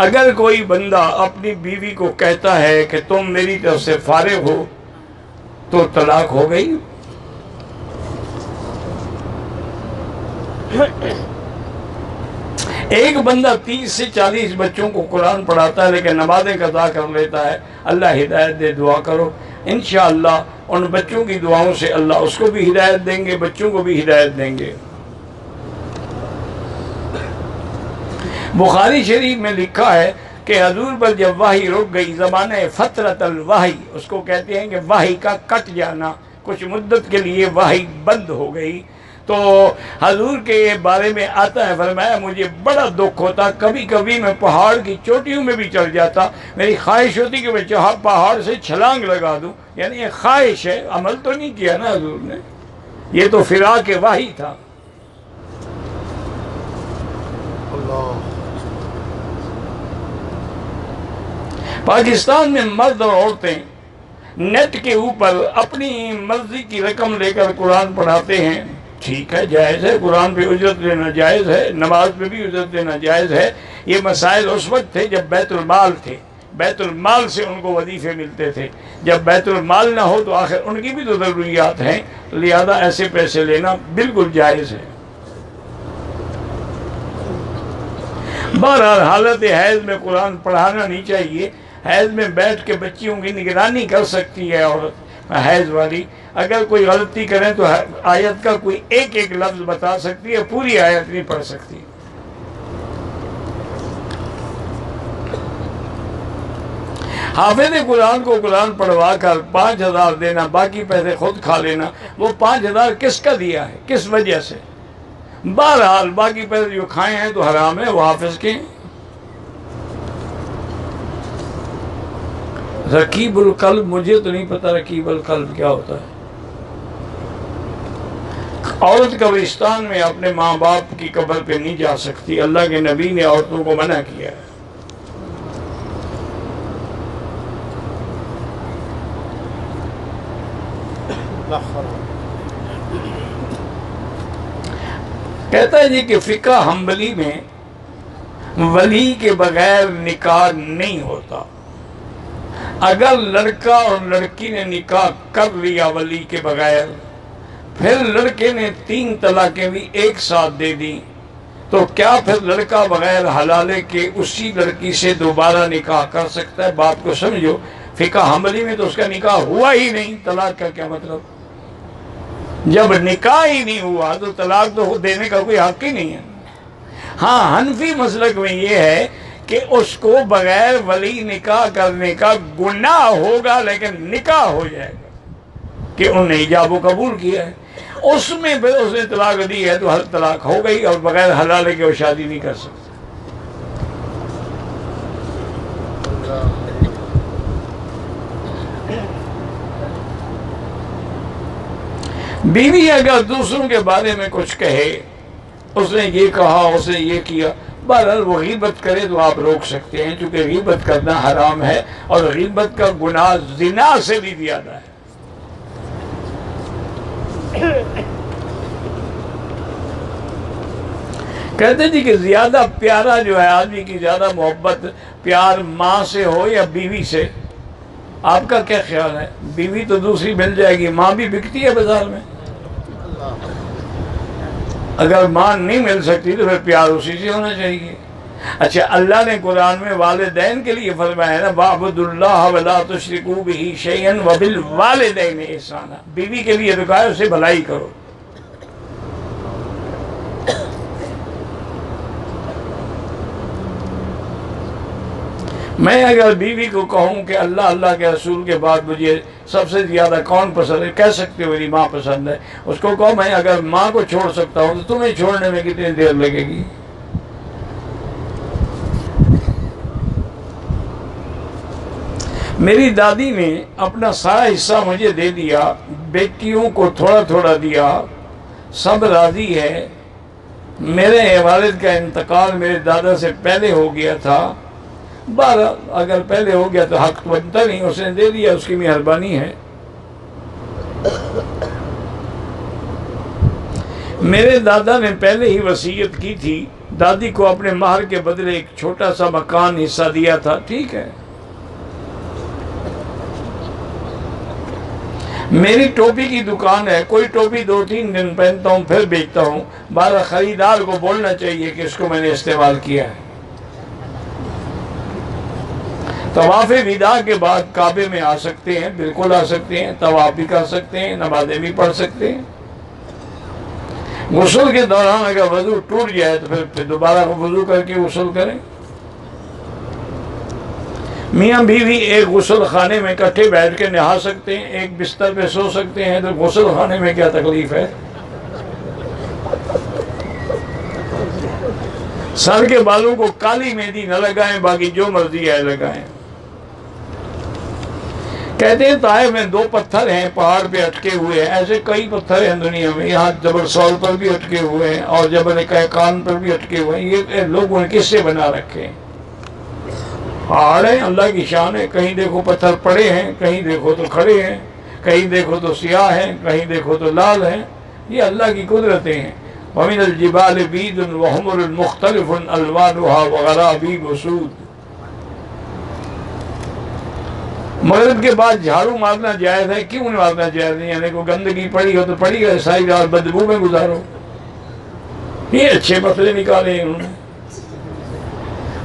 اگر کوئی بندہ اپنی بیوی کو کہتا ہے کہ تم میری طرف سے فارغ ہو تو طلاق ہو گئی. ایک بندہ 30 سے 40 بچوں کو قرآن پڑھاتا ہے لیکن نمازیں قضا کر لیتا ہے. اللہ ہدایت دے، دعا کرو، انشاءاللہ ان بچوں کی دعاؤں سے اللہ اس کو بھی ہدایت دیں گے، بچوں کو بھی ہدایت دیں گے. بخاری شریف میں لکھا ہے کہ حضور پر جب وحی رک گئی، زمانہ فترت الوحی، اس کو کہتے ہیں کہ وحی کا کٹ جانا، کچھ مدت کے لیے وحی بند ہو گئی، تو حضور کے بارے میں آتا ہے، فرمایا مجھے بڑا دکھ ہوتا، کبھی کبھی میں پہاڑ کی چوٹیوں میں بھی چڑھ جاتا، میری خواہش ہوتی کہ میں پہاڑ سے چھلانگ لگا دوں. یعنی یہ خواہش ہے، عمل تو نہیں کیا نا حضور نے، یہ تو فراق وحی تھا. پاکستان میں مرد اور عورتیں نیٹ کے اوپر اپنی مرضی کی رقم لے کر قرآن پڑھاتے ہیں. ٹھیک ہے، جائز ہے، قرآن پہ اجرت لینا جائز ہے، نماز پہ بھی اجرت لینا جائز ہے. یہ مسائل اس وقت تھے جب بیت المال تھے، بیت المال سے ان کو وظیفے ملتے تھے. جب بیت المال نہ ہو تو آخر ان کی بھی تو ضروریات ہیں، لہذا ایسے پیسے لینا بالکل جائز ہے. بہرحال حالت حیض میں قرآن پڑھانا نہیں چاہیے. حیض میں بیٹھ کے بچیوں کی نگرانی کر سکتی ہے عورت حیض والی. اگر کوئی غلطی کریں تو آیت کا کوئی ایک ایک لفظ بتا سکتی ہے، پوری آیت نہیں پڑھ سکتی. حافظ قرآن کو قرآن پڑھوا کر 5,000 دینا، باقی پیسے خود کھا لینا. وہ 5,000 کس کا دیا ہے، کس وجہ سے؟ بہرحال باقی پیسے جو کھائے ہیں تو حرام ہے، وہ حافظ کے. رقیب القلب، مجھے تو نہیں پتا رقیب القلب کیا ہوتا ہے. عورت قبرستان میں اپنے ماں باپ کی قبر پہ نہیں جا سکتی، اللہ کے نبی نے عورتوں کو منع کیا ہے. کہتا ہے جی کہ فقہ حنبلی میں ولی کے بغیر نکاح نہیں ہوتا. اگر لڑکا اور لڑکی نے نکاح کر لیا ولی کے بغیر، پھر لڑکے نے 3 طلاقیں بھی ایک ساتھ دے دی، تو کیا پھر لڑکا بغیر حلالے کے اسی لڑکی سے دوبارہ نکاح کر سکتا ہے؟ بات کو سمجھو. فقہ حنبلی میں تو اس کا نکاح ہوا ہی نہیں، طلاق کا کیا مطلب؟ جب نکاح ہی نہیں ہوا تو طلاق تو دینے کا کوئی حق ہی نہیں ہے. ہاں، حنفی مسلک میں یہ ہے کہ اس کو بغیر ولی نکاح کرنے کا گناہ ہوگا، لیکن نکاح ہو جائے گا کہ انہوں نے ایجاب و قبول کیا ہے. اس میں پھر اس نے طلاق دی ہے تو ہر طلاق ہو گئی، اور بغیر حلالے کے وہ شادی نہیں کر سکتا. بیوی اگر دوسروں کے بارے میں کچھ کہے، اس نے یہ کہا، اس نے یہ کیا، بہرحال وہ غیبت کرے تو آپ روک سکتے ہیں، چونکہ غیبت کرنا حرام ہے، اور غیبت کا گناہ زنا سے بھی زیادہ ہے. کہتے جی کہ زیادہ پیارا جو ہے آدمی کی زیادہ محبت پیار ماں سے ہو یا بیوی سے؟ آپ کا کیا خیال ہے؟ بیوی تو دوسری مل جائے گی، ماں بھی بکتی ہے بازار میں. اگر ماں نہیں مل سکتی تو پھر پیار اسی سے ہونا چاہیے. اچھا، اللہ نے قرآن میں والدین کے لیے فرمایا ہے نا، وَاعْبُدُوا اللَّهَ وَلَا تُشْرِكُوا بِهِ شَيْئًا وَبِالْوَالِدَيْنِ إِحْسَانًا. بیوی کے لیے تو کہا ہے اسے بھلائی کرو. میں اگر بیوی کو کہوں کہ اللہ اللہ کے رسول کے بعد مجھے سب سے زیادہ کون پسند ہے، کہہ سکتے ہو میری ماں پسند ہے. اس کو کہو میں اگر ماں کو چھوڑ سکتا ہوں تو تمہیں چھوڑنے میں کتنی دیر لگے گی؟ میری دادی نے اپنا سارا حصہ مجھے دے دیا، بیٹیوں کو تھوڑا تھوڑا دیا، سب راضی ہے. میرے والد کا انتقال میرے دادا سے پہلے ہو گیا تھا. بہرحال اگر پہلے ہو گیا تو حق بنتا نہیں، اس نے دے دیا، اس کی مہربانی ہے. میرے دادا نے پہلے ہی وصیت کی تھی دادی کو اپنے مہر کے بدلے ایک چھوٹا سا مکان حصہ دیا تھا، ٹھیک ہے۔ میری ٹوپی کی دکان ہے، کوئی ٹوپی 2-3 دن پہنتا ہوں پھر بیچتا ہوں، بارہ خریدار کو بولنا چاہیے کہ اس کو میں نے استعمال کیا ہے۔ طواف وداع کے بعد کعبے میں آ سکتے ہیں، بالکل آ سکتے ہیں، طواف بھی کر سکتے ہیں، نمازیں بھی پڑھ سکتے ہیں۔ غسل کے دوران اگر وضو ٹوٹ جائے تو پھر دوبارہ وضو کر کے غسل کریں۔ میاں بیوی ایک غسل خانے میں اکٹھے بیٹھ کے نہا سکتے ہیں، ایک بستر پہ سو سکتے ہیں، تو غسل خانے میں کیا تکلیف ہے؟ سر کے بالوں کو کالی مہندی نہ لگائیں، باقی جو مرضی ہے لگائیں۔ کہتے ہیں طائف میں 2 پتھر ہیں پہاڑ پہ اٹکے ہوئے ہیں، ایسے کئی پتھر ہیں دنیا میں، یہاں جبل سول پر بھی اٹکے ہوئے ہیں اور جبل قیقان پر بھی اٹکے ہوئے ہیں۔ یہ لوگوں نے کس سے بنا رکھے ہیں؟ پہاڑ ہیں، اللہ کی شان ہے، کہیں دیکھو پتھر پڑے ہیں، کہیں دیکھو تو کھڑے ہیں، کہیں دیکھو تو سیاہ ہیں، کہیں دیکھو تو لال ہیں، یہ اللہ کی قدرتیں ہیں۔ وَمِنَ الْجِبَالِ بِيضٌ وَحُمُرٌ مُخْتَلِفٌ أَلْوَانُهَا وَغَرَابِيبُ سُودٌ۔ مغرب کے بعد جھاڑو مارنا جائز ہے، کیوں نہیں مارنا جائز نہیں؟ یعنی کوئی گندگی پڑی ہو تو پڑی گئے، ساری رات بدبو میں گزارو۔ یہ اچھے مسئلے نکالے انہوں نے۔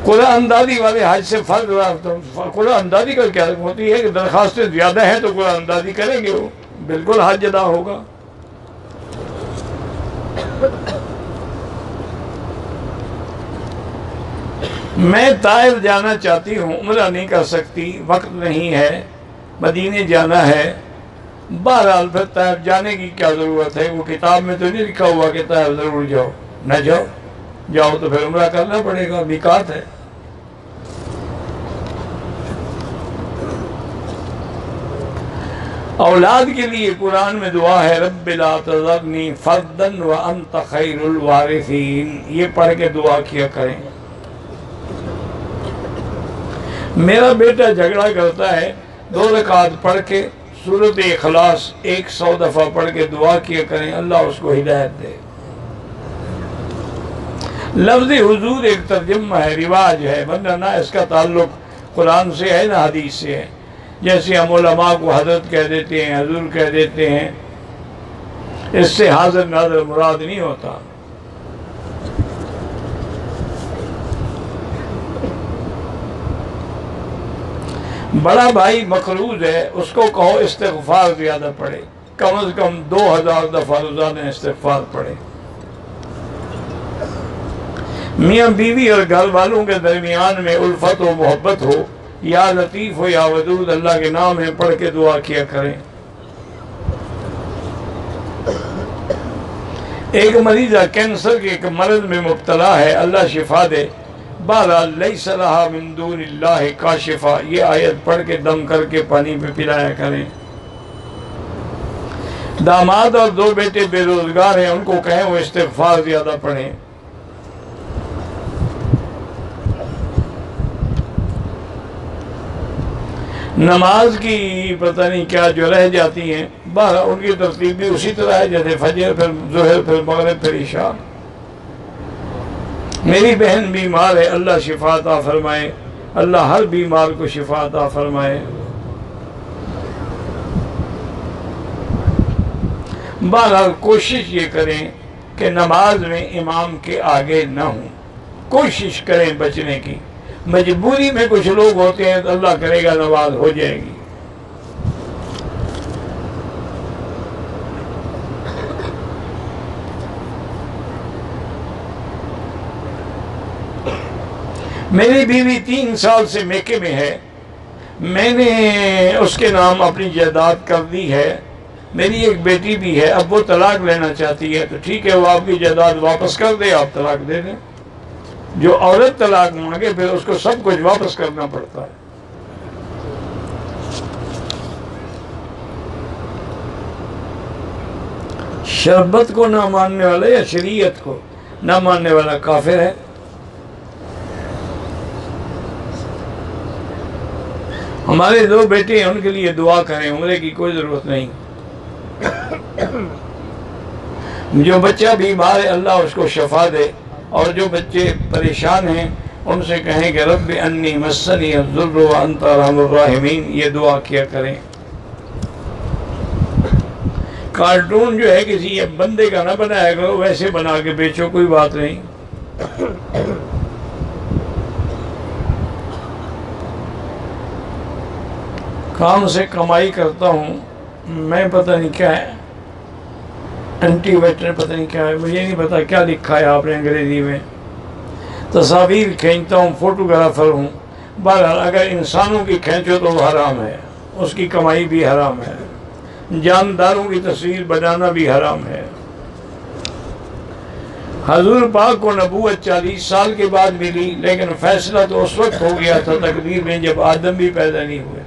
قرآن اندازی والے حج سے فرض رکھتا ہوں، قرآن اندازی کا کیا ہوتی ہے کہ درخواستیں زیادہ ہیں تو قرآن اندازی کریں گے، وہ بالکل حج ادا ہوگا۔ میں طائف جانا چاہتی ہوں، عمرہ نہیں کر سکتی، وقت نہیں ہے، مدینے جانا ہے۔ بہرحال پھر طائف جانے کی کیا ضرورت ہے؟ وہ کتاب میں تو نہیں لکھا ہوا کہ طائف ضرور جاؤ، نہ جاؤ، جاؤ تو پھر عمرہ کرنا پڑے گا، میقات ہے۔ اولاد کے لیے قرآن میں دعا ہے، رب لا تذرنی فردا وانت خیر الوارثین، یہ پڑھ کے دعا کیا کریں۔ میرا بیٹا جھگڑا کرتا ہے، 2 رکعت پڑھ کے سورۃ اخلاص 100 دفعہ پڑھ کے دعا کیا کریں، اللہ اس کو ہدایت دے۔ لفظ حضور ایک ترجمہ ہے، رواج ہے، ورنہ نہ اس کا تعلق قرآن سے ہے نہ حدیث سے ہے۔ جیسے ہم علماء کو حضرت کہہ دیتے ہیں، حضور کہہ دیتے ہیں، اس سے حاضر ناظر مراد نہیں ہوتا۔ بڑا بھائی مقروض ہے، اس کو کہو استغفار زیادہ پڑھے، کم از کم 2000 دفعہ روزانہ استغفار پڑھے۔ میاں بیوی اور گھر والوں کے درمیان میں الفت و محبت ہو، یا لطیف ہو یا ودود، اللہ کے نام ہے، پڑھ کے دعا کیا کریں۔ ایک مریضہ کینسر کے ایک مرض میں مبتلا ہے، اللہ شفا دے۔ بہرحال لیس لہا من دون اللہ کاشفہ، یہ آیت پڑھ کے دم کر کے پانی پہ پلایا کریں۔ داماد اور 2 بیٹے بے روزگار ہیں، ان کو کہیں وہ استغفار زیادہ پڑھیں۔ نماز کی پتہ نہیں کیا جو رہ جاتی ہیں، بہرحال ان کی ترتیب بھی اسی طرح ہے، جیسے فجر، پھر ظہر، پھر مغرب، پھر عشاء۔ میری بہن بیمار ہے، اللہ شفا عطا فرمائے، اللہ ہر بیمار کو شفا عطا فرمائے۔ بہرحال کوشش یہ کریں کہ نماز میں امام کے آگے نہ ہوں، کوشش کریں بچنے کی۔ مجبوری میں کچھ لوگ ہوتے ہیں تو اللہ کرے گا نماز ہو جائے گی۔ میری بیوی 3 سال سے میکے میں ہے، میں نے اس کے نام اپنی جائیداد کر دی ہے، میری ایک بیٹی بھی ہے، اب وہ طلاق لینا چاہتی ہے، تو ٹھیک ہے، وہ آپ کی جائیداد واپس کر دے، آپ طلاق دے دیں۔ جو عورت طلاق مانگے پھر اس کو سب کچھ واپس کرنا پڑتا ہے۔ شربت کو نہ ماننے والا یا شریعت کو نہ ماننے والا کافر ہے۔ ہمارے 2 بیٹے ہیں، ان کے لیے دعا کریں، عمرے کی کوئی ضرورت نہیں۔ جو بچہ بیمار ہے، اللہ اس کو شفا دے اور جو بچے پریشان ہیں ان سے کہیں کہ رب انی مسنی الضر وانت ارحم الراحمین، یہ دعا کیا کریں۔ کارٹون جو ہے کسی بندے کا نہ بنایا کرو، ویسے بنا کے بیچو، کوئی بات نہیں۔ کام سے کمائی کرتا ہوں میں، پتہ نہیں کیا ہے، اینٹی ویٹر پتہ نہیں کیا ہے، مجھے نہیں پتا کیا لکھا ہے آپ نے انگریزی میں۔ تصاویر کھینچتا ہوں، فوٹوگرافر ہوں۔ بہرحال اگر انسانوں کی کھینچو تو وہ حرام ہے، اس کی کمائی بھی حرام ہے۔ جانداروں کی تصویر بنانا بھی حرام ہے۔ حضور پاک کو نبوت 40 سال کے بعد ملی، لیکن فیصلہ تو اس وقت ہو گیا تھا تقدیر میں جب آدم بھی پیدا نہیں ہوئے۔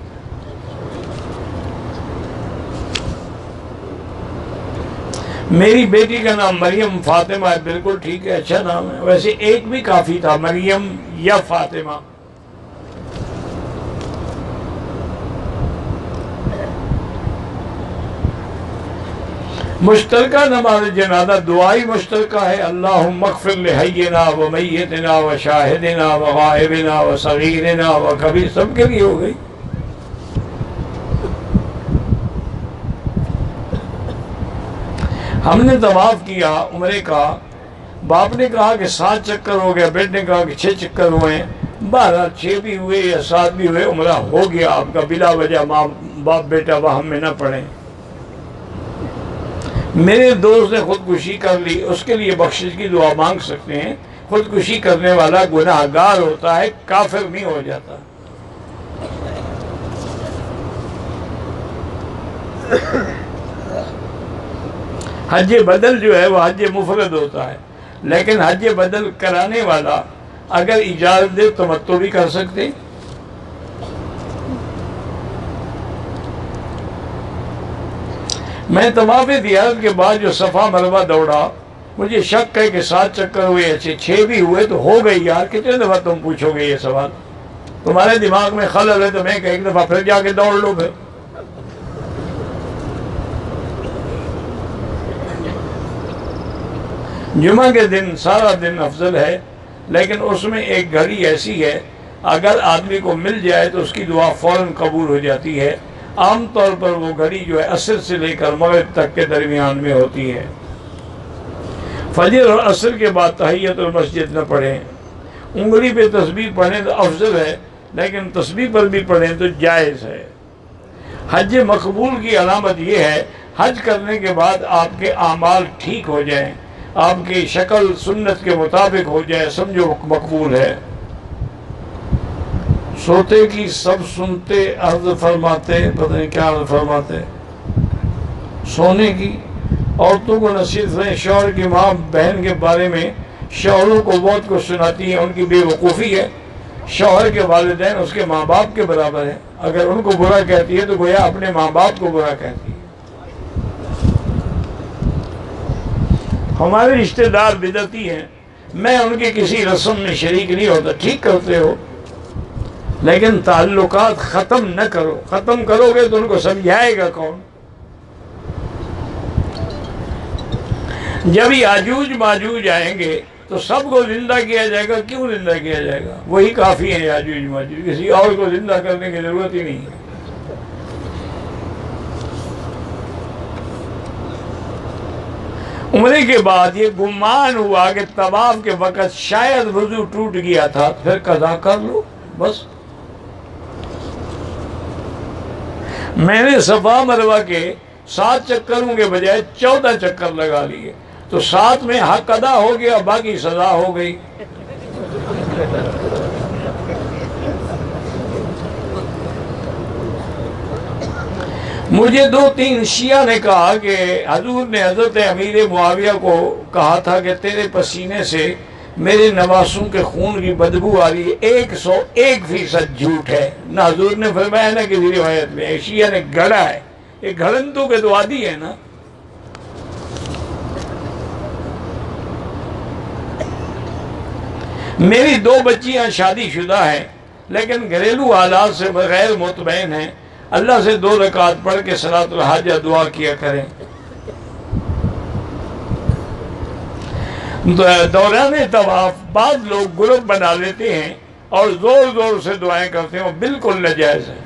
میری بیٹی کا نام مریم فاطمہ ہے، بالکل ٹھیک ہے، اچھا نام ہے، ویسے ایک بھی کافی تھا، مریم یا فاطمہ۔ مشترکہ نماز جنازہ دعائی مشترکہ ہے، اللہم اغفر لحینا و میتنا و شاہدنا و غائبنا و صغیرنا و کبیر، سب کے لیے ہو گئی۔ ہم نے طواف کیا عمرے کا، باپ نے کہا کہ 7 چکر ہو گیا، بیٹے نے کہا کہ 6 چکر ہوئے ہیں، 12 6 بھی ہوئے یا 7 بھی ہوئے، عمرہ ہو گیا آپ کا، بلا وجہ ماں باپ بیٹا وہم میں نہ پڑیں۔ میرے دوست نے خودکشی کر لی، اس کے لیے بخشش کی دعا مانگ سکتے ہیں۔ خودکشی کرنے والا گناہ گار ہوتا ہے، کافر نہیں ہو جاتا۔ حج بدل جو ہے وہ حج مفرد ہوتا ہے، لیکن حج بدل کرانے والا اگر اجازت دے تمتع بھی کر سکتے۔ میں طواف زیارت کے بعد جو صفا مروہ دوڑا، مجھے شک ہے کہ 7 چکر ہوئے، 6 بھی ہوئے تو ہو گئی یار، کتنے دفعہ تم پوچھو گے یہ سوال؟ تمہارے دماغ میں خلل ہے تو میں کہ ایک دفعہ پھر جا کے دوڑ لو پھر۔ جمعہ کے دن سارا دن افضل ہے، لیکن اس میں ایک گھڑی ایسی ہے اگر آدمی کو مل جائے تو اس کی دعا فوراً قبول ہو جاتی ہے۔ عام طور پر وہ گھڑی جو ہے عصر سے لے کر مغرب تک کے درمیان میں ہوتی ہے۔ فجر اور عصر کے بعد تحیت المسجد نہ پڑھیں، انگلی پہ تسبیح پڑھیں تو افضل ہے، لیکن تسبیح پر بھی پڑھیں تو جائز ہے۔ حج مقبول کی علامت یہ ہے حج کرنے کے بعد آپ کے اعمال ٹھیک ہو جائیں، آپ کی شکل سنت کے مطابق ہو جائے، سمجھو مقبول ہے۔ سوتے کی سب سنتے عرض فرماتے، پتہ نہیں کیا عرض فرماتے، سونے کی عورتوں کو نصیحت کریں، شوہر کی ماں بہن کے بارے میں شوہروں کو بہت کچھ سناتی ہیں، ان کی بے وقوفی ہے۔ شوہر کے والدین اس کے ماں باپ کے برابر ہیں، اگر ان کو برا کہتی ہے تو گویا اپنے ماں باپ کو برا کہتی ہے۔ ہمارے رشتہ دار بدعتی ہیں، میں ان کی کسی رسم میں شریک نہیں ہوتا، ٹھیک کرتے ہو لیکن تعلقات ختم نہ کرو، ختم کرو گے تو ان کو سمجھائے گا کون؟ جب یاجوج ماجوج آئیں گے تو سب کو زندہ کیا جائے گا، کیوں زندہ کیا جائے گا؟ وہی کافی ہیں یاجوج ماجوج، کسی اور کو زندہ کرنے کی ضرورت ہی نہیں ہے۔ عمرے کے بعد یہ گمان ہوا کہ طواف کے وقت شاید وضو ٹوٹ گیا تھا، پھر قضا کر لو بس۔ میں نے صفا مروہ کے 7 چکروں کے بجائے 14 چکر لگا لیے، تو 7 میں حق ادا ہو گیا، باقی سزا ہو گئی۔ مجھے 2-3 شیعہ نے کہا کہ حضور نے حضرت امیر معاویہ کو کہا تھا کہ تیرے پسینے سے میرے نواسوں کے خون کی بدبو آ رہی ہے، 101% جھوٹ ہے، نہ حضور نے فرمایا نہ کسی روایت میں، شیعہ نے گھڑا ہے، یہ گھڑنتوں کے تو عادی ہے نا۔ میری 2 بچیاں شادی شدہ ہیں لیکن گھریلو حالات سے بغیر مطمئن ہیں، اللہ سے 2 رکعت پڑھ کے صلاۃ الحاجہ دعا کیا کریں۔ دوران طواف بعض لوگ گروپ بنا لیتے ہیں اور زور زور سے دعائیں کرتے ہیں، وہ بالکل ناجائز ہے۔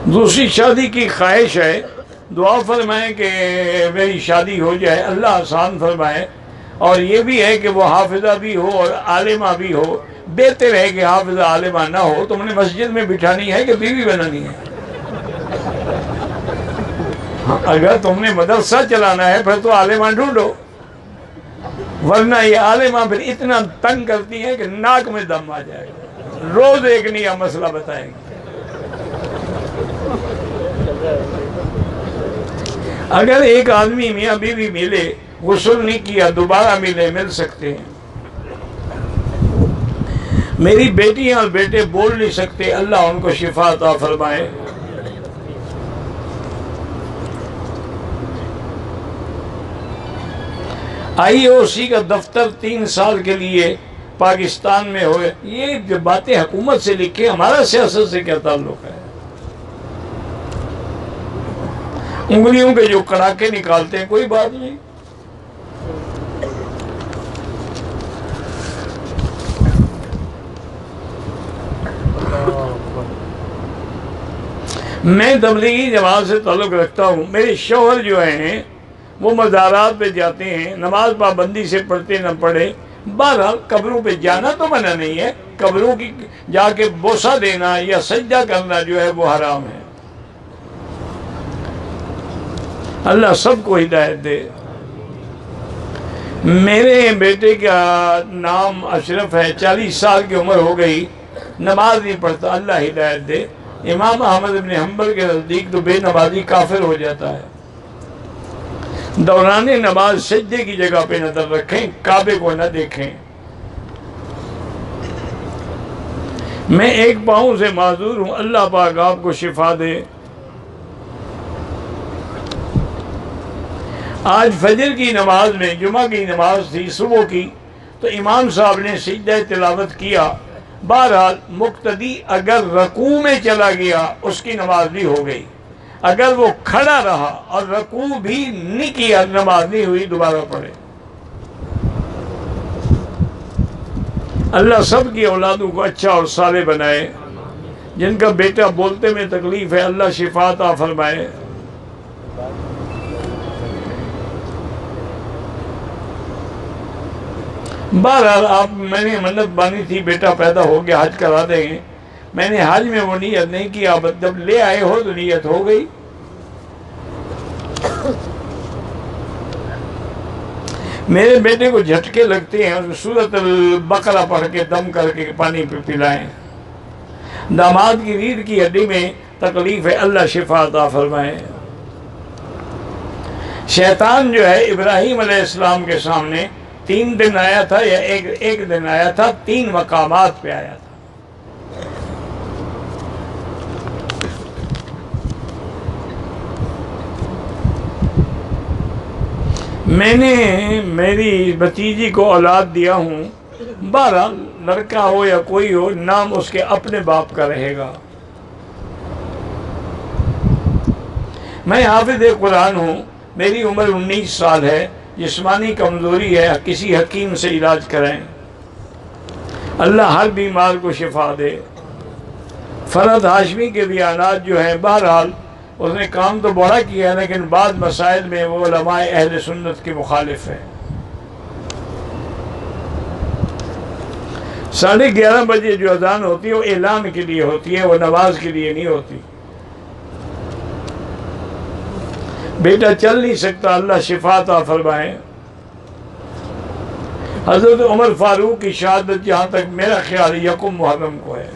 دوسری شادی کی خواہش ہے، دعا فرمائیں کہ میری شادی ہو جائے، اللہ آسان فرمائے، اور یہ بھی ہے کہ وہ حافظہ بھی ہو اور عالمہ بھی ہو۔ بہتر ہے کہ حافظہ عالمہ نہ ہو، تم نے مسجد میں بٹھانی ہے کہ بیوی بنانی ہے؟ اگر تم نے مدرسہ چلانا ہے پھر تو عالمہ ڈھونڈو، ورنہ یہ عالمہ پھر اتنا تنگ کرتی ہے کہ ناک میں دم آ جائے گا، روز ایک نیا مسئلہ بتائے گی۔ اگر ایک آدمی میاں بیوی ملے، غسل نہیں کیا، دوبارہ مل سکتے ہیں۔ میری بیٹیاں اور بیٹے بول نہیں سکتے، اللہ ان کو شفا عطا فرمائے۔ آئی او سی کا دفتر 3 سال کے لیے پاکستان میں ہوئے، یہ جو باتیں حکومت سے لکھے، ہمارا سیاست سے کیا تعلق ہے؟ انگلیوں کے جو کڑاکے نکالتے ہیں، کوئی بات نہیں۔ میں تبلیغی جماعت سے تعلق رکھتا ہوں، میرے شوہر جو ہیں وہ مزارات پہ جاتے ہیں، نماز پابندی سے پڑھتے نہ پڑھے، بہرحال قبروں پہ جانا تو منع نہیں ہے، قبروں کی جا کے بوسہ دینا یا سجدہ کرنا جو ہے وہ حرام ہے۔ اللہ سب کو ہدایت دے۔ میرے بیٹے کا نام اشرف ہے، 40 سال کی عمر ہو گئی، نماز نہیں پڑھتا، اللہ ہدایت دے۔ امام احمد بن حنبل کے نزدیک تو بے نمازی کافر ہو جاتا ہے۔ دوران نماز سجدے کی جگہ پہ نظر رکھیں، کعبے کو نہ دیکھیں۔ میں ایک پاؤں سے معذور ہوں، اللہ پاک آپ کو شفا دے۔ آج فجر کی نماز میں، جمعہ کی نماز تھی صبح کی، تو امام صاحب نے سجدہ تلاوت کیا، بہرحال مقتدی اگر رکوع میں چلا گیا اس کی نماز بھی ہو گئی، اگر وہ کھڑا رہا اور رکوع بھی نہیں کیا نماز نہیں ہوئی، دوبارہ پڑھے۔ اللہ سب کی اولادوں کو اچھا اور صالح بنائے، جن کا بیٹا بولتے میں تکلیف ہے اللہ شفا عطا فرمائے۔ بہرحال میں نے منت بانی تھی بیٹا پیدا ہو گیا حج کرا دیں گے، میں نے حج میں وہ نیت نہیں کیا، جب لے آئے ہو تو نیت ہو گئی۔ میرے بیٹے کو جھٹکے لگتے ہیں، سورۃ البقرہ پڑھ کے دم کر کے پانی پہ پلائیں۔ داماد کی ریڑھ کی ہڈی میں تکلیف ہے، اللہ شفا عطا فرمائے۔ شیطان جو ہے ابراہیم علیہ السلام کے سامنے 3 دن آیا تھا یا ایک دن آیا تھا، 3 مقامات پہ آیا تھا۔ میں نے میری بھتیجی کو اولاد دیا ہوں، بہرحال لڑکا ہو یا کوئی ہو، نام اس کے اپنے باپ کا رہے گا۔ میں حافظ قرآن ہوں، میری عمر 19 سال ہے، جسمانی کمزوری ہے، کسی حکیم سے علاج کرائیں، اللہ ہر بیمار کو شفا دے۔ فرد ہاشمی کے بیانات جو ہیں، بہرحال اس نے کام تو بڑا کیا ہے، لیکن بعض مسائل میں وہ علماء اہل سنت کے مخالف ہے۔ 11:30 بجے جو اذان ہوتی ہے وہ اعلان کے لیے ہوتی ہے، وہ نماز کے لیے نہیں ہوتی۔ بیٹا چل نہیں سکتا، اللہ شفا عطا فرمائے۔ حضرت عمر فاروق کی شہادت جہاں تک میرا خیال 1 محرم کو ہے۔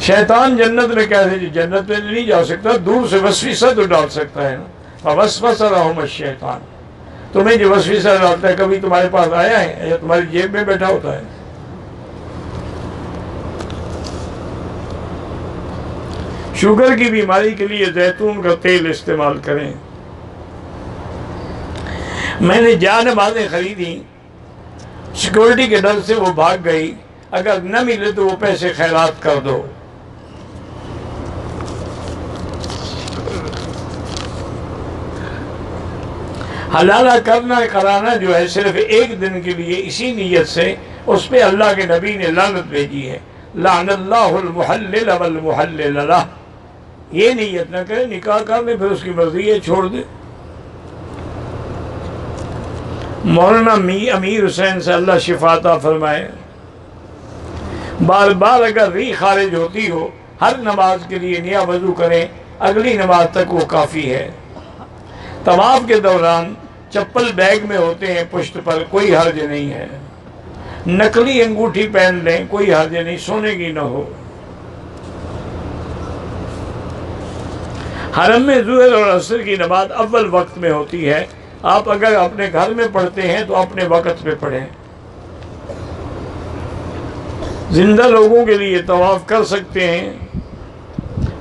شیطان جنت میں کیسے؟ جنت میں نہیں جا سکتا، دور سے وسوسہ تو ڈال سکتا ہے نا۔ فوسوس لهم الشیطان، تمہیں جو وسوسہ ڈالتا ہے کبھی تمہارے پاس آیا ہے یا تمہاری جیب میں بیٹھا ہوتا ہے؟ شوگر کی بیماری کے لیے زیتون کا تیل استعمال کریں۔ میں نے جا نمازیں خریدی، سیکورٹی کے ڈر سے وہ بھاگ گئی، اگر نہ ملے تو وہ پیسے خیرات کر دو۔ حلالہ کرنا کرانا جو ہے صرف ایک دن کے لیے، اسی نیت سے اس پہ اللہ کے نبی نے لعنت بھیجی ہے، لعن اللہ المحلل والمحلل لہ۔ یہ نیت نہ کرے، نکاح کر لے پھر اس کی مرضی ہے، چھوڑ دے۔ مولانا امیر حسین سے اللہ شفا عطا فرمائے، بار بار اگر ریح خارج ہوتی ہو، ہر نماز کے لیے نیا وضو کریں، اگلی نماز تک وہ کافی ہے۔ طواف کے دوران چپل بیگ میں ہوتے ہیں پشت پر، کوئی حرج نہیں ہے۔ نقلی انگوٹھی پہن لیں، کوئی حرج نہیں، سونے کی نہ ہو۔ حرم میں ظہر اور عصر کی نماز اول وقت میں ہوتی ہے۔ آپ اگر اپنے گھر میں پڑھتے ہیں تو اپنے وقت پہ پڑھیں۔ زندہ لوگوں کے لیے طواف کر سکتے ہیں۔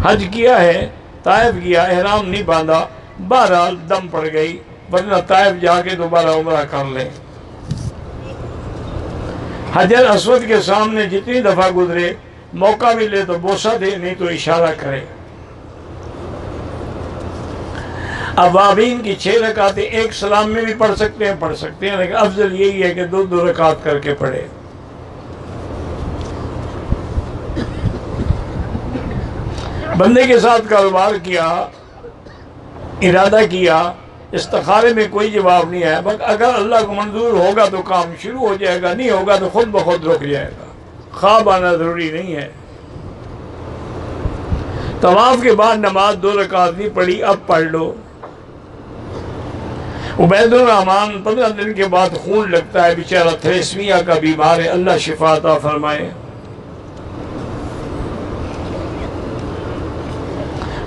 حج کیا ہے، طائف گیا، احرام نہیں باندھا، بہرحال دم پڑ گئی، ورنہ طائف جا کے دوبارہ عمرہ کر لیں۔ حجر اسود کے سامنے جتنی دفعہ گزرے، موقع ملے تو بوسہ دے، نہیں تو اشارہ کرے۔ اوابین کی 6 رکعتیں ایک سلام میں بھی پڑھ سکتے ہیں، لیکن افضل یہی ہے کہ 2 رکعت کر کے پڑھے۔ بندے کے ساتھ کاروبار کیا، ارادہ کیا، استخارے میں کوئی جواب نہیں آیا، بس اگر اللہ کو منظور ہوگا تو کام شروع ہو جائے گا، نہیں ہوگا تو خود بخود رک جائے گا۔ خواب آنا ضروری نہیں ہے۔ طواف کے بعد نماز 2 رکعت نہیں پڑھی، اب پڑھ لو۔ عبید الرحمان 15 دن کے بعد خون لگتا ہے، بیچارہ تھریسمیا کا بیمار ہے، اللہ شفا عطا فرمائے۔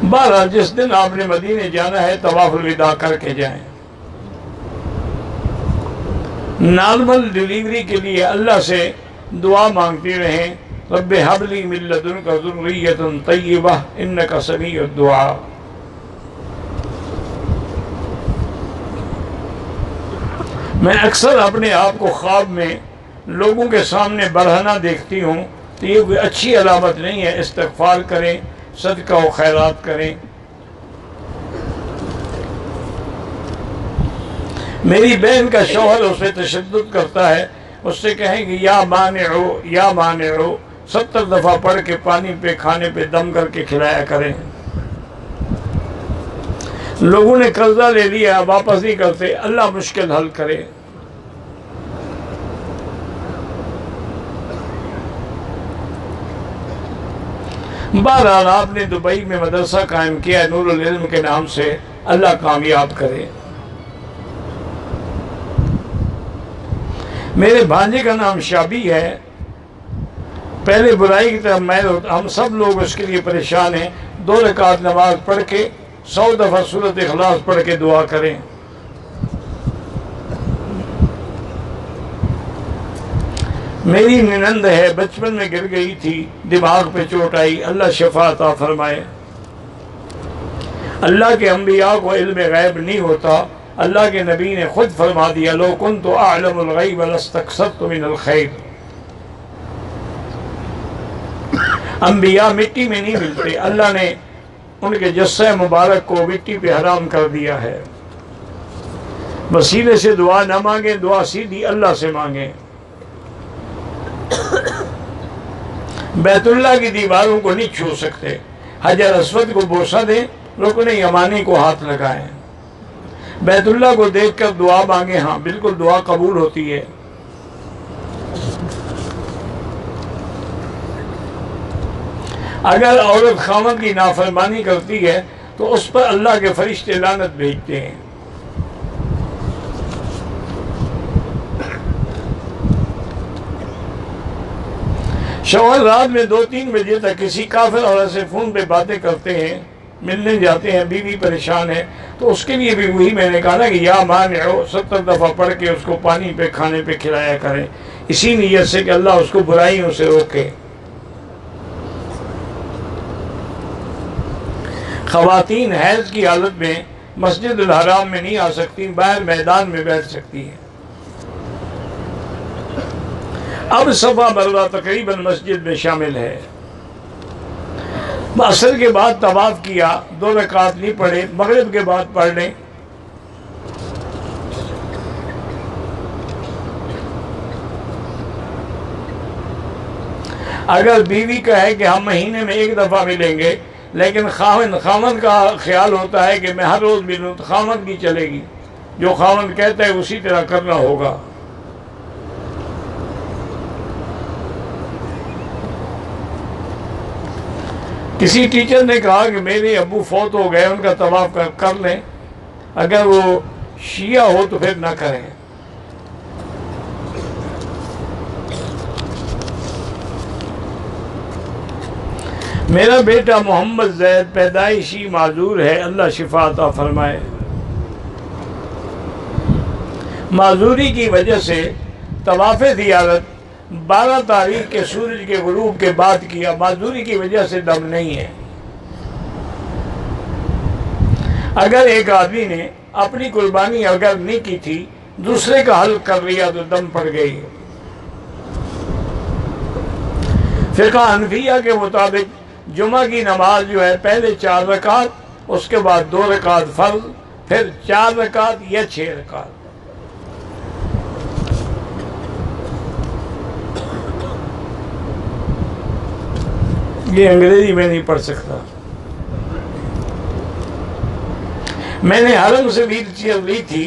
بہرحال جس دن آپ نے مدینے جانا ہے طواف الوداع کر کے جائیں۔ نارمل ڈیلیوری کے لیے اللہ سے دعا مانگتی رہیں، رب ہب لی من لدنک ذریۃ طیبہ انک سمیع الدعاء۔ میں اکثر اپنے آپ کو خواب میں لوگوں کے سامنے برہنہ دیکھتی ہوں، تو یہ کوئی اچھی علامت نہیں ہے۔ استغفار کریں، صدقہ و خیرات کریں۔ میری بہن کا شوہر اس پہ تشدد کرتا ہے، اس سے کہیں کہ یا مانعو یا مانعو 70 دفعہ پڑھ کے پانی پہ کھانے پہ دم کر کے کھلایا کریں۔ لوگوں نے قرضہ لے لیا، واپس نہیں کرتے، اللہ مشکل حل کرے۔ بہرحال آپ نے دبئی میں مدرسہ قائم کیا نور العلم کے نام سے، اللہ کامیاب کرے۔ میرے بھانجے کا نام شابی ہے، پہلے برائی کی طرف میل ہوتا، ہم سب لوگ اس کے لیے پریشان ہیں۔ 2 رکعت نماز پڑھ کے 100 دفعہ سورۃ اخلاص پڑھ کے دعا کریں۔ میری ننند ہے، بچپن میں گر گئی تھی، دماغ پہ چوٹ آئی، اللہ شفا عطا فرمائے۔ اللہ کے انبیاء کو علم غیب نہیں ہوتا، اللہ کے نبی نے خود فرما دیا لو کنت اعلم الغیب لاستکثرت من الخیر۔ انبیاء مٹی میں نہیں ملتے، اللہ نے ان کے جسہ مبارک کو مٹی پہ حرام کر دیا ہے۔ وسیلے سے دعا نہ مانگیں، دعا سیدھی اللہ سے مانگیں۔ بیت اللہ کی دیواروں کو نہیں چھو سکتے، حجر اسود کو بوسہ دیں، رکن یمانی کو ہاتھ لگائیں۔ بیت اللہ کو دیکھ کر دعا مانگیں، ہاں بالکل دعا قبول ہوتی ہے۔ اگر عورت خاوند کی نافرمانی کرتی ہے تو اس پر اللہ کے فرشتے لعنت بھیجتے ہیں۔ شوہر رات میں 2-3 بجے تک کسی کافر عورت سے فون پہ باتیں کرتے ہیں، ملنے جاتے ہیں، بیوی پریشان ہے، تو اس کے لیے بھی وہی میں نے کہا نا کہ یا مانعو 70 دفعہ پڑھ کے اس کو پانی پہ کھانے پہ کھلایا کریں، اسی نیت سے کہ اللہ اس کو برائیوں سے روکے۔ خواتین حیض کی حالت میں مسجد الحرام میں نہیں آ سکتی، باہر میدان میں بیٹھ سکتی ہیں۔ اب صفا مروا تقریباً مسجد میں شامل ہے۔ عصر کے بعد طواف کیا، 2 رکعت نہیں پڑھے، مغرب کے بعد پڑھ لیں۔ اگر بیوی کا ہے کہ ہم مہینے میں 1 دفعہ ملیں گے، لیکن خاوند کا خیال ہوتا ہے کہ میں ہر روز ملوں، تو خاوند کی چلے گی، جو خاوند کہتا ہے اسی طرح کرنا ہوگا۔ کسی ٹیچر نے کہا کہ میرے ابو فوت ہو گئے، ان کا طواف کر لیں، اگر وہ شیعہ ہو تو پھر نہ کریں۔ میرا بیٹا محمد زید پیدائشی معذور ہے، اللہ شفا عطا فرمائے۔ معذوری کی وجہ سے طواف زیارت 12 تاریخ کے سورج کے غروب کے بعد کیا، معذوری کی وجہ سے دم نہیں ہے۔ اگر ایک آدمی نے اپنی قربانی اگر نہیں کی تھی، دوسرے کا حل کر لیا تو دم پڑ گئی۔ فقہ حنفیہ کے مطابق جمعہ کی نماز جو ہے پہلے 4 رکعت، اس کے بعد 2 رکعت فرض، پھر 4 رکعت یا 6 رکعت۔ یہ انگریزی میں نہیں پڑھ سکتا، میں نے حرم سے ویل چیئر لی تھی،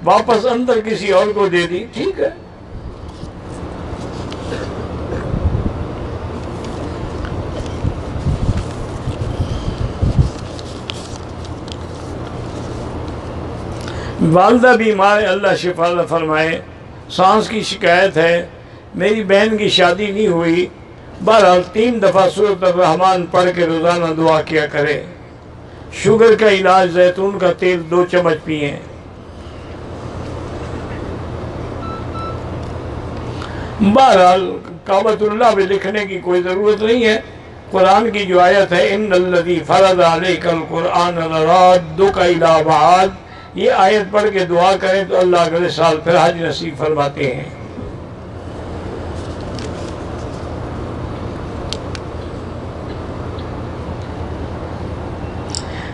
واپس اندر کسی اور کو دے دی، ٹھیک ہے۔ والدہ بیمار ہے، اللہ شفا فرمائے، سانس کی شکایت ہے، میری بہن کی شادی نہیں ہوئی، بہرحال 3 دفعہ سورۃ الرحمن پڑھ کے روزانہ دعا کیا کرے۔ شوگر کا علاج زیتون کا تیل 2 چمچ پئیں۔ بہرحال کعبۃ اللہ میں لکھنے کی کوئی ضرورت نہیں ہے، قرآن کی جو آیت ہے ان الذی فرض علیک القرآن لرادک الی معاد، یہ آیت پڑھ کے دعا کریں تو اللہ اگلے سال پھر حج نصیب فرماتے ہیں۔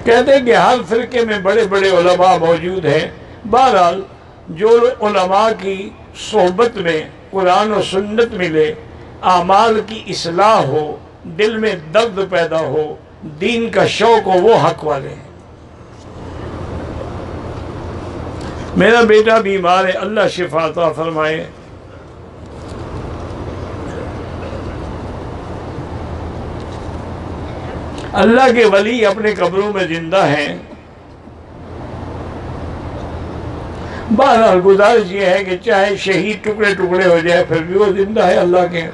کہتے ہیں کہ ہر فرقے میں بڑے بڑے علماء موجود ہیں، بہرحال جو علماء کی صحبت میں قرآن و سنت ملے، اعمال کی اصلاح ہو، دل میں درد پیدا ہو، دین کا شوق ہو، وہ حق والے ہیں۔ میرا بیٹا بیمار ہے، اللہ شفا عطا فرمائے۔ اللہ کے ولی اپنے قبروں میں زندہ ہیں، بہرحال گزارش یہ ہے کہ چاہے شہید ٹکڑے ٹکڑے ہو جائے پھر بھی وہ زندہ ہے اللہ کے،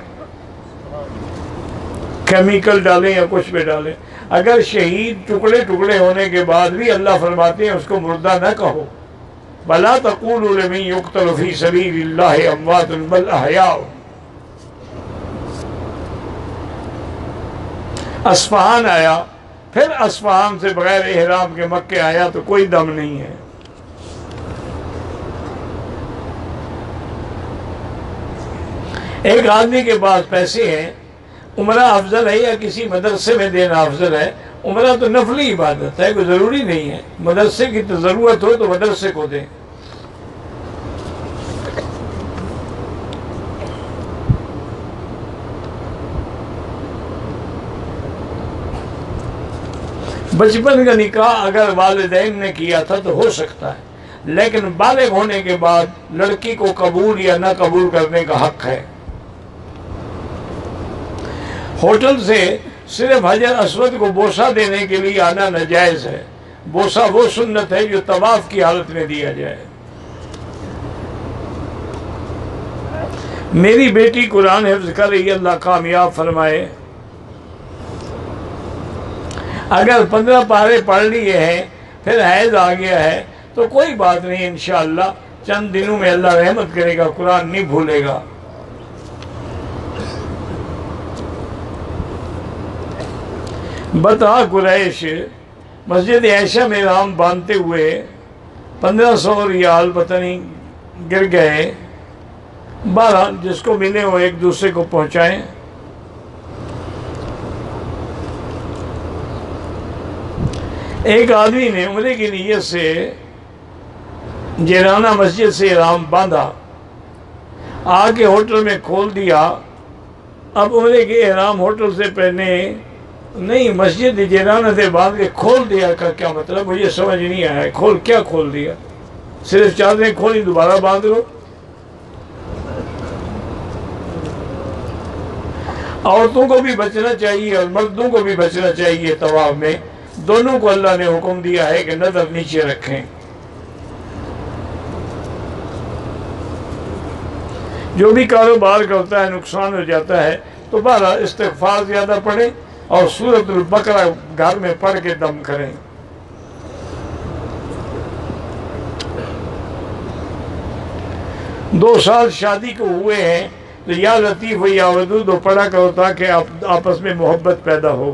کیمیکل ڈالیں یا کچھ بھی ڈالیں، اگر شہید ٹکڑے ٹکڑے ہونے کے بعد بھی اللہ فرماتے ہیں اس کو مردہ نہ کہو، بلا تقولوا لمن يقتل في سبيل الله اموات بل احیاء۔ اصفہان آیا، پھر اصفہان سے بغیر احرام کے مکے آیا تو کوئی دم نہیں ہے۔ ایک آدمی کے پاس پیسے ہیں، عمرہ افضل ہے یا کسی مدرسے میں دینا افضل ہے؟ عمرہ تو نفلی عبادت ہے، کوئی ضروری نہیں ہے، مدرسے کی تو ضرورت ہو تو مدرسے کو دیں۔ بچپن کا نکاح اگر والدین نے کیا تھا تو ہو سکتا ہے، لیکن بالغ ہونے کے بعد لڑکی کو قبول یا نہ قبول کرنے کا حق ہے۔ ہوٹل سے صرف حجر اسود کو بوسہ دینے کے لیے آنا ناجائز ہے، بوسہ وہ سنت ہے جو طواف کی حالت میں دیا جائے۔ میری بیٹی قرآن حفظ کر رہی ہے، اللہ کامیاب فرمائے۔ اگر 15 پارے پڑھ لیے ہیں پھر حیض آ گیا ہے تو کوئی بات نہیں، انشاءاللہ چند دنوں میں اللہ رحمت کرے گا، قرآن نہیں بھولے گا۔ بتا قریش مسجد عائشہ میں رام باندھتے ہوئے 1500 ریال پتہ نہیں گر گئے، بہرحال جس کو ملے وہ ایک دوسرے کو پہنچائیں۔ ایک آدمی نے عمرے کی نیت سے جیرانہ مسجد سے احرام باندھا، آ کے ہوٹل میں کھول دیا۔ اب عمرے کے احرام ہوٹل سے پہنے نہیں، مسجد جیرانہ سے باندھ کے کھول دیا کا کیا مطلب؟ مجھے سمجھ نہیں آیا، کیا کھول دیا؟ صرف چادریں کھولی دوبارہ باندھ لو۔ عورتوں کو بھی بچنا چاہیے اور مردوں کو بھی بچنا چاہیے، طواف میں دونوں کو اللہ نے حکم دیا ہے کہ نظر نیچے رکھیں۔ جو بھی کاروبار کرتا ہے نقصان ہو جاتا ہے تو بہرحال استغفار زیادہ پڑھیں اور سورۃ البقرہ گھر میں پڑھ کے دم کریں۔ دو سال شادی کو ہوئے ہیں تو یا لطیف و یا ودود پڑھا کرو تاکہ آپس میں محبت پیدا ہو۔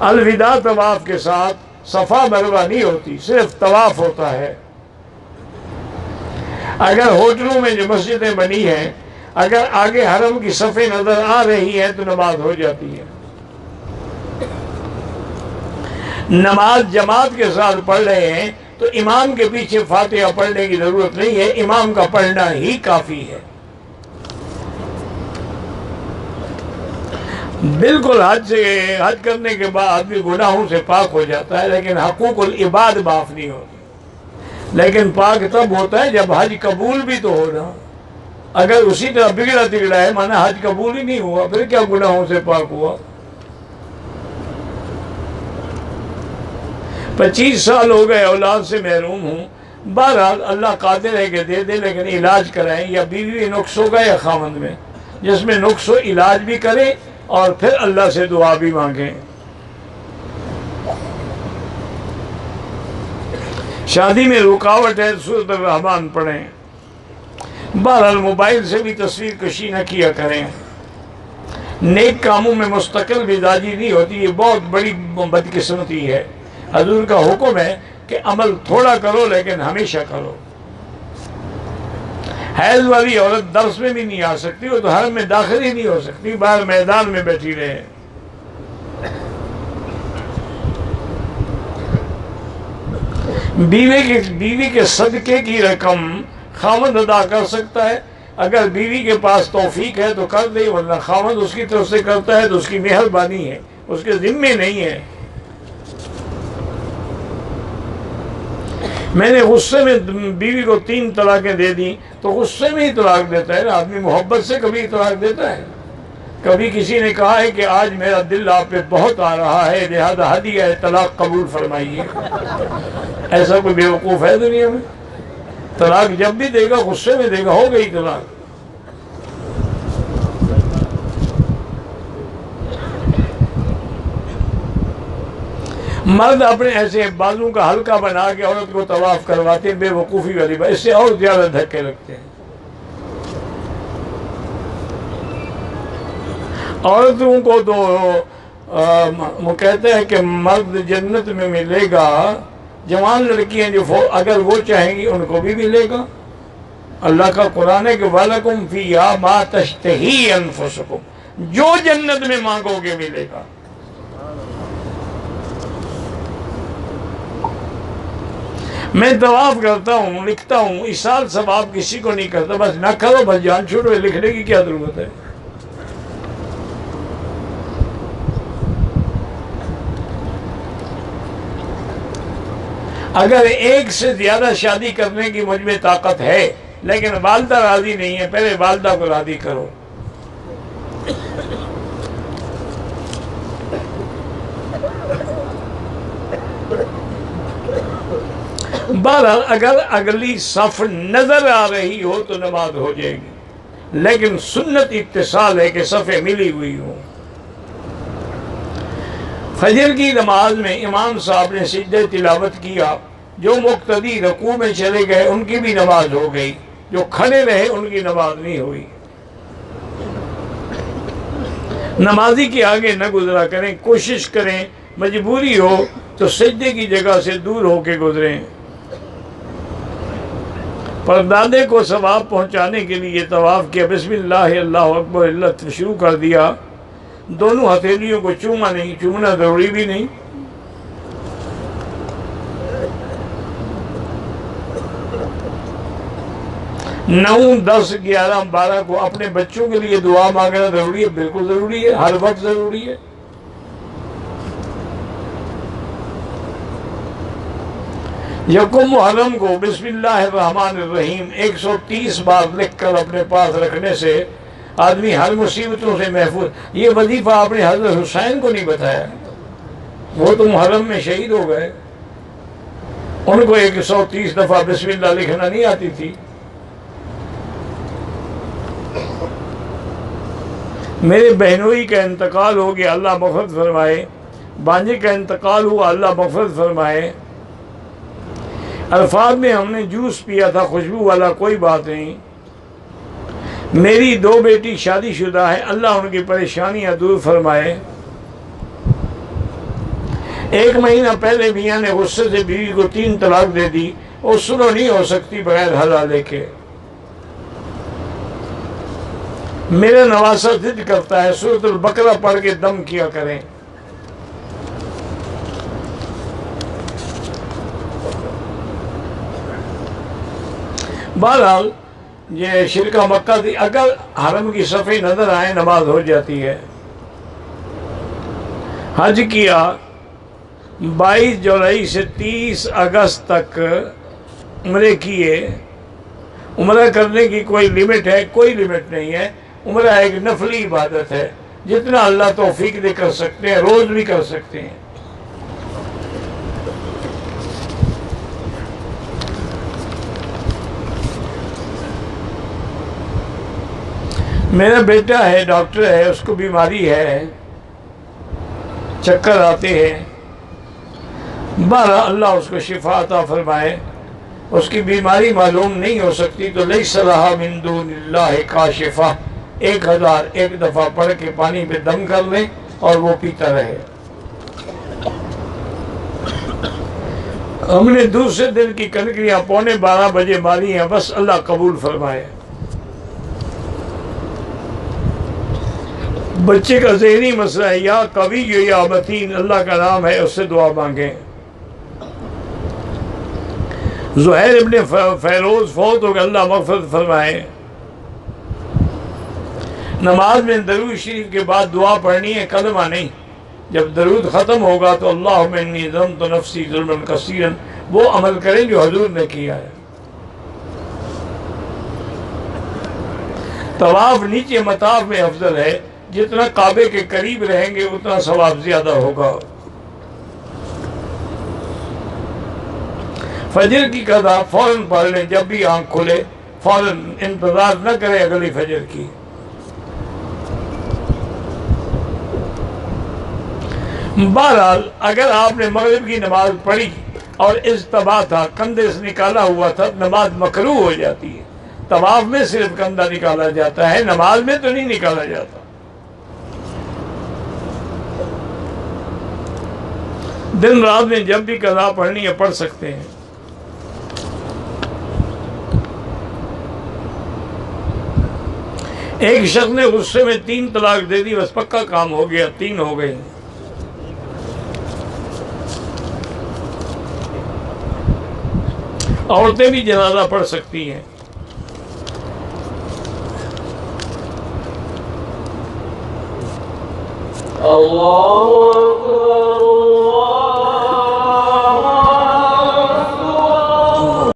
الوداع طواف کے ساتھ صفا مروہ نہیں ہوتی، صرف طواف ہوتا ہے۔ اگر ہوٹلوں میں جو مسجدیں بنی ہیں اگر آگے حرم کی صفیں نظر آ رہی ہیں تو نماز ہو جاتی ہے۔ نماز جماعت کے ساتھ پڑھ رہے ہیں تو امام کے پیچھے فاتحہ پڑھنے کی ضرورت نہیں ہے، امام کا پڑھنا ہی کافی ہے۔ بالکل حج کرنے کے بعد آدمی گناہوں سے پاک ہو جاتا ہے، لیکن حقوق العباد معاف نہیں ہوتی۔ لیکن پاک تب ہوتا ہے جب حج قبول بھی تو ہونا۔ اگر اسی طرح بگڑا تگڑا ہے مانا حج قبول ہی نہیں ہوا، پھر کیا گناہوں سے پاک ہوا؟ 25 سال ہو گئے اولاد سے محروم ہوں، بہرحال اللہ قادر ہے کہ دے دے، لیکن علاج کرائیں، یا بیوی نقص ہوگا یا خاوند میں، جس میں نقص ہو علاج بھی کریں اور پھر اللہ سے دعا بھی مانگیں۔ شادی میں رکاوٹ ہے سورۃ الرحمن پڑھیں۔ بہرحال موبائل سے بھی تصویر کشی نہ کیا کریں۔ نیک کاموں میں مستقل مزاجی نہیں ہوتی، یہ بہت بڑی بدقسمتی ہے۔ حضور کا حکم ہے کہ عمل تھوڑا کرو لیکن ہمیشہ کرو۔ حیض والی عورت درس میں بھی نہیں آ سکتی، وہ تو حرم میں داخل ہی نہیں ہو سکتی، باہر میدان میں بیٹھی رہے۔ بیوی کے صدقے کی رقم خاوند ادا کر سکتا ہے، اگر بیوی کے پاس توفیق ہے تو کر دے، ورنہ خاوند اس کی طرف سے کرتا ہے تو اس کی مہربانی ہے، اس کے ذمے نہیں ہے۔ میں نے غصے میں بیوی کو 3 طلاقیں دے دی تو غصے میں ہی طلاق دیتا ہے، آدمی محبت سے کبھی طلاق دیتا ہے؟ کبھی کسی نے کہا ہے کہ آج میرا دل آپ پہ بہت آ رہا ہے لہذا ہدیہ طلاق قبول فرمائیے؟ ایسا کوئی بیوقوف ہے دنیا میں؟ طلاق جب بھی دے گا غصے میں دے گا، ہو گئی طلاق۔ مرد اپنے ایسے بازوں کا حلقہ بنا کے عورت کو طواف کرواتے ہیں، بے وقوفی والی بات، اس سے اور زیادہ دھکے لگتے ہیں۔ عورتوں کو تو وہ کہتے ہیں کہ مرد جنت میں ملے گا، جوان لڑکیاں جو اگر وہ چاہیں گی ان کو بھی ملے گا۔ اللہ کا قرآن ہے کہ وَلَكُمْ فِيهَا مَا تَشْتَهِي أَنفُسُكُمْ، جو جنت میں مانگو گے ملے گا۔ میں طواف کرتا ہوں، لکھتا ہوں، اس سال ثواب کسی کو نہیں کرتا، بس نہ کرو، بس جان چھوڑو، لکھنے کی کیا ضرورت ہے؟ اگر ایک سے زیادہ شادی کرنے کی مجھ میں طاقت ہے لیکن والدہ راضی نہیں ہے، پہلے والدہ کو راضی کرو۔ بہرحال اگر اگلی صف نظر آ رہی ہو تو نماز ہو جائے گی، لیکن سنت اتصال ہے کہ صفیں ملی ہوئی ہوں۔ فجر کی نماز میں امام صاحب نے سجدہ تلاوت کیا، جو مقتدی رکوع میں چلے گئے ان کی بھی نماز ہو گئی، جو کھڑے رہے ان کی نماز نہیں ہوئی۔ نمازی کے آگے نہ گزرا کریں، کوشش کریں مجبوری ہو تو سجدے کی جگہ سے دور ہو کے گزریں۔ پردادے کو ثواب پہنچانے کے لیے طواف کیا، بسم اللہ اللہ اکبر اللہ شروع کر دیا، دونوں ہتھیلیوں کو چوما نہیں، چومنا ضروری بھی نہیں۔ 9 10 11 12 کو اپنے بچوں کے لیے دعا مانگنا ضروری ہے، بالکل ضروری ہے، ہر وقت ضروری ہے۔ یکم محرم کو بسم اللہ الرحمن الرحیم 130 بار لکھ کر اپنے پاس رکھنے سے آدمی ہر مصیبتوں سے محفوظ۔ یہ وظیفہ آپ نے حضرت حسین کو نہیں بتایا، وہ تو محرم میں شہید ہو گئے، ان کو 130 دفعہ بسم اللہ لکھنا نہیں آتی تھی۔ میرے بہنوئی کا انتقال ہو گیا، اللہ مغفرت فرمائے، بانجے کا انتقال ہوا، اللہ مغفرت فرمائے۔ الفاظ میں ہم نے جوس پیا تھا خوشبو والا، کوئی بات نہیں۔ میری 2 بیٹی شادی شدہ ہے، اللہ ان کی پریشانیاں دور فرمائے۔ 1 مہینہ پہلے میاں نے غصے سے بیوی کو 3 طلاق دے دی، وہ سلو نہیں ہو سکتی بغیر حلالے کے۔ میرا نواسہ ضد کرتا ہے سورۃ البقرہ پڑھ کے دم کیا کریں۔ بہرحال یہ شرکہ مکہ تھی، اگر حرم کی صفحے نظر آئے نماز ہو جاتی ہے۔ حج کیا 22 جولائی سے 30 اگست تک عمرے کیے۔ عمرہ کرنے کی کوئی لمٹ ہے؟ کوئی لمٹ نہیں ہے۔ عمرہ ایک نفلی عبادت ہے، جتنا اللہ توفیق دے کر سکتے ہیں، روز بھی کر سکتے ہیں۔ میرا بیٹا ہے، ڈاکٹر ہے، اس کو بیماری ہے، چکر آتے ہیں، بہرحال اللہ اس کو شفا عطا فرمائے۔ اس کی بیماری معلوم نہیں ہو سکتی تو لیس لہا من دون اللہ کاشفہ 1001 دفعہ پڑھ کے پانی پہ دم کر لیں اور وہ پیتا رہے۔ ہم نے دوسرے دن کی کنکریاں 11:45 بجے ماری ہیں، بس اللہ قبول فرمائے۔ بچے کا ذہنی مسئلہ ہے، یا قوی یا متین اللہ کا نام ہے، اس سے دعا مانگیں۔ زہیر ابن فیروز فوت ہو گئے، اللہ مغفرت فرمائے۔ نماز میں درود شریف کے بعد دعا پڑھنی ہے، کلمہ نہیں۔ جب درود ختم ہوگا تو اللہم انی ظلمت نفسی ظلما کثیرا، وہ عمل کریں جو حضور نے کیا ہے۔ طواف نیچے مطاف میں افضل ہے، جتنا کعبے کے قریب رہیں گے اتنا ثواب زیادہ ہوگا۔ فجر کی قضا فوراً پڑھ لیں، جب بھی آنکھ کھلے فوراً، انتظار نہ کریں اگلی فجر کی۔ بہرحال اگر آپ نے مغرب کی نماز پڑھی اور اجتباہ تھا، کندھے سے نکالا ہوا تھا، نماز مکروہ ہو جاتی ہے۔ طواف میں صرف کندھا نکالا جاتا ہے، نماز میں تو نہیں نکالا جاتا۔ دن رات میں جب بھی قضا پڑھنی ہے پڑھ سکتے ہیں۔ ایک شخص نے غصے میں 3 طلاق دے دی، بس پکا کام ہو گیا، 3 ہو گئی۔ عورتیں بھی جنازہ پڑھ سکتی ہیں۔ اللہ